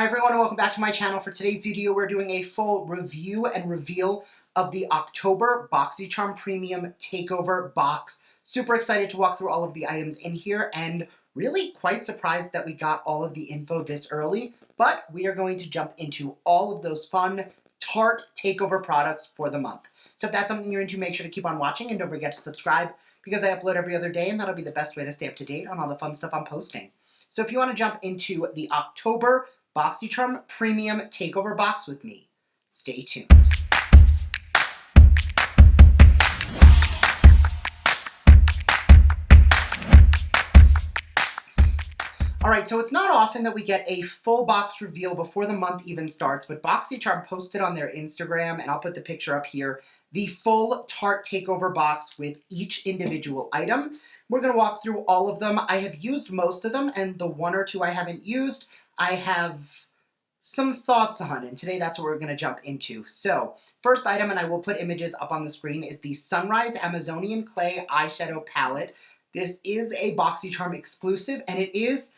Hi everyone and welcome back to my channel. For today's video, we're doing a full review and reveal of the October Boxycharm Premium Takeover box. Super excited to walk through all of the items in here and really quite surprised that we got all of the info this early, but we are going to jump into all of those fun Tarte Takeover products for the month. So if that's something you're into, make sure to keep on watching and don't forget to subscribe because I upload every other day and that'll be the best way to stay up to date on all the fun stuff I'm posting. So if you want to jump into the October Boxycharm Premium Takeover box with me, stay tuned. Alright, so it's not often that we get a full box reveal before the month even starts, but Boxycharm posted on their Instagram, and I'll put the picture up here, the full Tarte Takeover box with each individual item. We're going to walk through all of them. I have used most of them, and the one or two I haven't used, I have some thoughts on, and today that's what we're going to jump into. So, first item, and I will put images up on the screen, is the Sunrise Amazonian Clay Eyeshadow Palette. This is a Boxycharm exclusive, and it is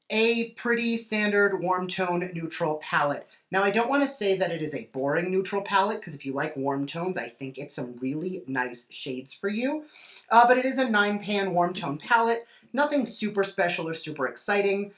a pretty standard warm tone neutral palette. Now, I don't want to say that it is a boring neutral palette, because if you like warm tones, I think it's some really nice shades for you. But it is a 9-pan warm tone palette. Nothing super special or super exciting.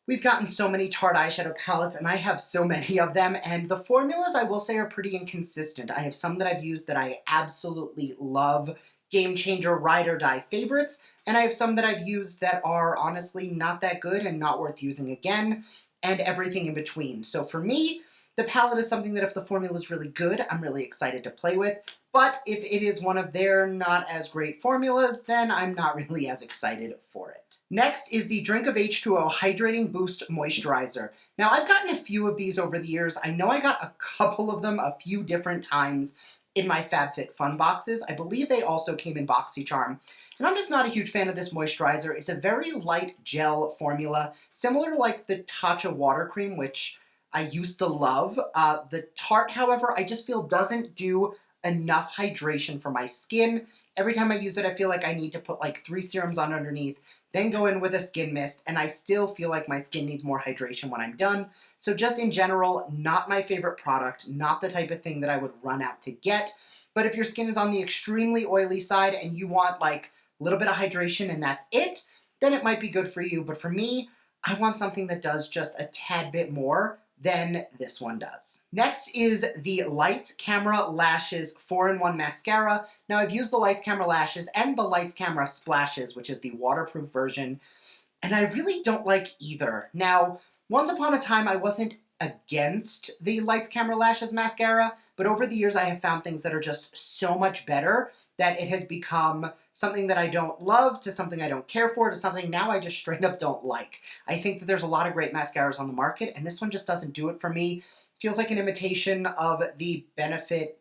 We've gotten so many Tarte eyeshadow palettes, and I have so many of them, and the formulas, I will say, are pretty inconsistent. I have some that I've used that I absolutely love, game changer, ride or die favorites, and I have some that I've used that are honestly not that good and not worth using again, and everything in between. So for me, the palette is something that if the formula is really good, I'm really excited to play with. But if it is one of their not as great formulas, then I'm not really as excited for it. Next is the Drink of H2O Hydrating Boost Moisturizer. Now, I've gotten a few of these over the years. I know I got a couple of them a few different times in my FabFitFun boxes. I believe they also came in Boxycharm. And I'm just not a huge fan of this moisturizer. It's a very light gel formula, similar to like the Tatcha water cream, which I used to love. The Tarte, however, I just feel doesn't do enough hydration for my skin. Every time I use it, I feel like I need to put like 3 serums on underneath, then go in with a skin mist, and I still feel like my skin needs more hydration when I'm done. So just in general, not my favorite product, not the type of thing that I would run out to get. But if your skin is on the extremely oily side and you want like a little bit of hydration and that's it, then it might be good for you. But for me, I want something that does just a tad bit more than this one does. Next is the Lights Camera Lashes 4-in-1 Mascara. Now, I've used the Lights Camera Lashes and the Lights Camera Splashes, which is the waterproof version, and I really don't like either. Now, once upon a time, I wasn't against the Lights Camera Lashes mascara, but over the years, I have found things that are just so much better that it has become something that I don't love to something I don't care for to something now I just straight up don't like. I think that there's a lot of great mascaras on the market, and this one just doesn't do it for me. Feels like an imitation of the Benefit,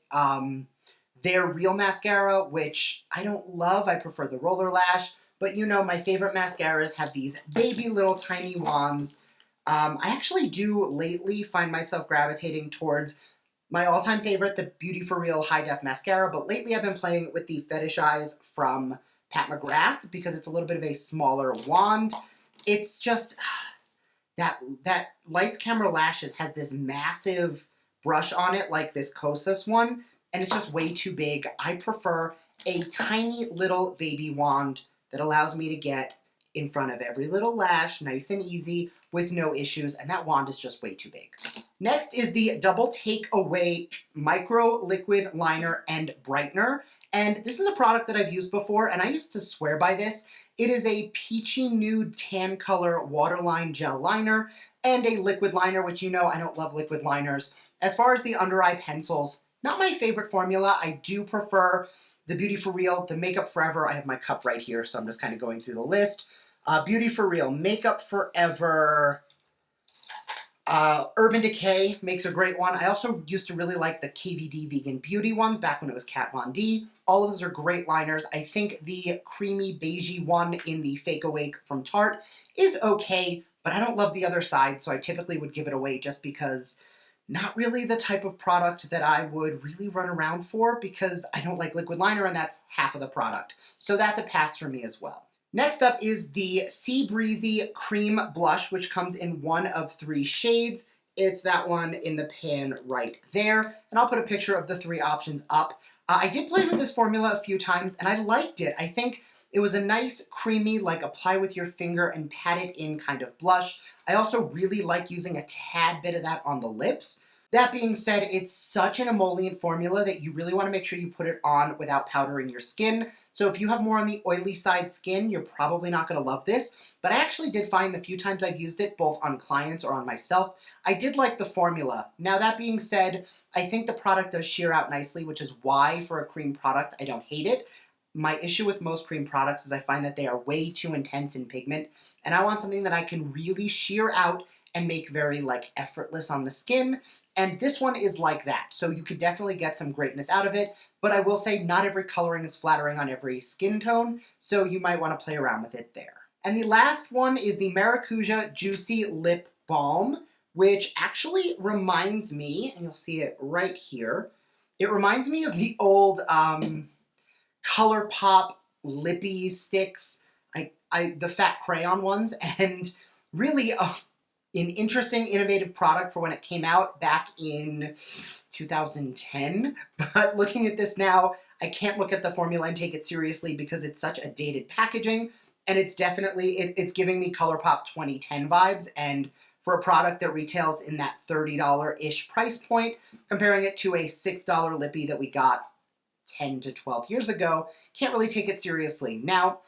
their real mascara, which I don't love. I prefer the Roller Lash, but you know, my favorite mascaras have these baby little tiny wands. I actually do lately find myself gravitating towards my all-time favorite, the Beauty For Real High Def Mascara, but lately I've been playing with the Fetish Eyes from Pat McGrath because it's a little bit of a smaller wand. It's just, that Lights Camera Lashes has this massive brush on it, like this Kosas one, and it's just way too big. I prefer a tiny little baby wand that allows me to get in front of every little lash, nice and easy, with no issues, and that wand is just way too big. Next is the Double Takeaway Micro Liquid Liner and Brightener, and this is a product that I've used before, and I used to swear by this. It is a peachy nude tan color waterline gel liner and a liquid liner, which you know I don't love liquid liners. As far as the under eye pencils, not my favorite formula. I do prefer the Beauty For Real, the Makeup Forever. I have my cup right here, so I'm just kind of going through the list. Beauty For Real, Makeup Forever, Urban Decay makes a great one. I also used to really like the KVD Vegan Beauty ones back when it was Kat Von D. All of those are great liners. I think the creamy beigey one in the Fake Awake from Tarte is okay, but I don't love the other side, so I typically would give it away just because not really the type of product that I would really run around for because I don't like liquid liner and that's half of the product. So that's a pass for me as well. Next up is the Sea Breezy Cream Blush, which comes in one of 3 shades. It's that one in the pan right there. And I'll put a picture of the 3 options up. I did play with this formula a few times and I liked it. I think it was a nice, creamy, like apply with your finger and pat it in kind of blush. I also really like using a tad bit of that on the lips. That being said, it's such an emollient formula that you really want to make sure you put it on without powdering your skin. So if you have more on the oily side skin, you're probably not going to love this. But I actually did find the few times I've used it, both on clients or on myself, I did like the formula. Now that being said, I think the product does sheer out nicely, which is why for a cream product, I don't hate it. My issue with most cream products is I find that they are way too intense in pigment, and I want something that I can really sheer out and make very like effortless on the skin. And this one is like that. So you could definitely get some greatness out of it, but I will say not every coloring is flattering on every skin tone, so you might want to play around with it there. And the last one is the Maracuja Juicy Lip Balm, which actually reminds me, and you'll see it right here, it reminds me of the old ColourPop lippy sticks, the fat crayon ones, and really an interesting, innovative product for when it came out back in 2010. But looking at this now, I can't look at the formula and take it seriously because it's such a dated packaging, and it's definitely, it's giving me ColourPop 2010 vibes, and for a product that retails in that $30-ish price point, comparing it to a $6 lippy that we got 10 to 12 years ago, can't really take it seriously. Now,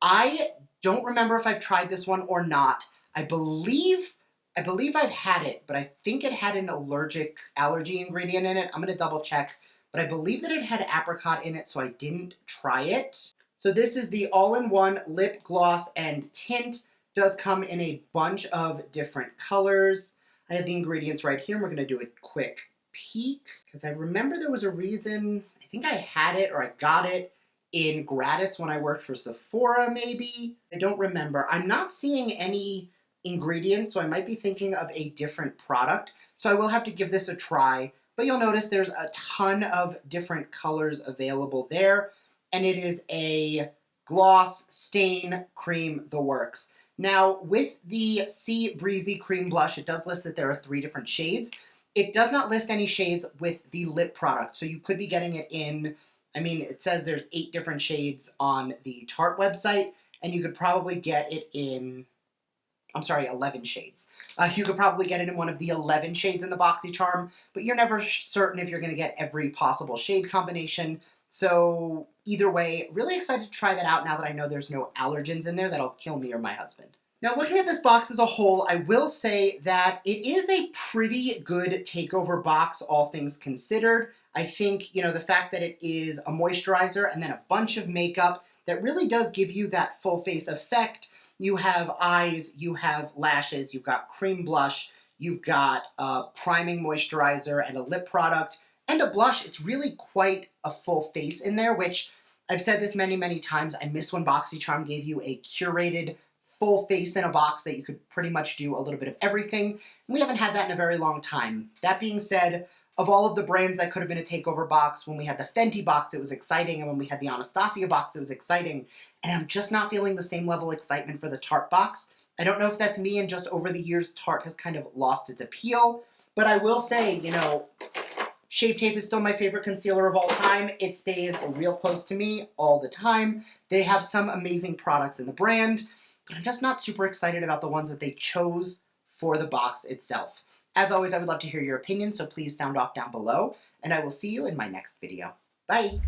I don't remember if I've tried this one or not. I believe I've had it, but I think it had an allergy ingredient in it. I'm going to double check, but I believe that it had apricot in it, so I didn't try it. So this is the all-in-one lip gloss and tint. Does come in a bunch of different colors. I have the ingredients right here, and we're going to do a quick peek, because I remember there was a reason, I think I had it or I got it in gratis when I worked for Sephora, maybe. I don't remember. I'm not seeing any ingredients, so I might be thinking of a different product. So I will have to give this a try, but you'll notice there's a ton of different colors available there, and it is a gloss, stain, cream, the works. Now, with the Sea Breezy Cream Blush, it does list that there are 3 different shades. It does not list any shades with the lip product, so you could be getting it in, I mean, it says there's 8 different shades on the Tarte website, and you could probably get it in, 11 shades. You could probably get it in one of the 11 shades in the Boxycharm, but you're never certain if you're going to get every possible shade combination. So either way, really excited to try that out now that I know there's no allergens in there that'll kill me or my husband. Now, looking at this box as a whole, I will say that it is a pretty good takeover box, all things considered. I think, you know, the fact that it is a moisturizer and then a bunch of makeup that really does give you that full face effect. You have eyes, you have lashes, you've got cream blush, you've got a priming moisturizer and a lip product and a blush. It's really quite a full face in there, which I've said this many, many times. I miss when Boxycharm gave you a curated full face in a box that you could pretty much do a little bit of everything. And we haven't had that in a very long time. That being said, of all of the brands that could have been a takeover box, when we had the Fenty box, it was exciting, and when we had the Anastasia box, it was exciting. And I'm just not feeling the same level of excitement for the Tarte box. I don't know if that's me, and just over the years, Tarte has kind of lost its appeal. But I will say, you know, Shape Tape is still my favorite concealer of all time. It stays real close to me all the time. They have some amazing products in the brand, but I'm just not super excited about the ones that they chose for the box itself. As always, I would love to hear your opinion, so please sound off down below, and I will see you in my next video. Bye!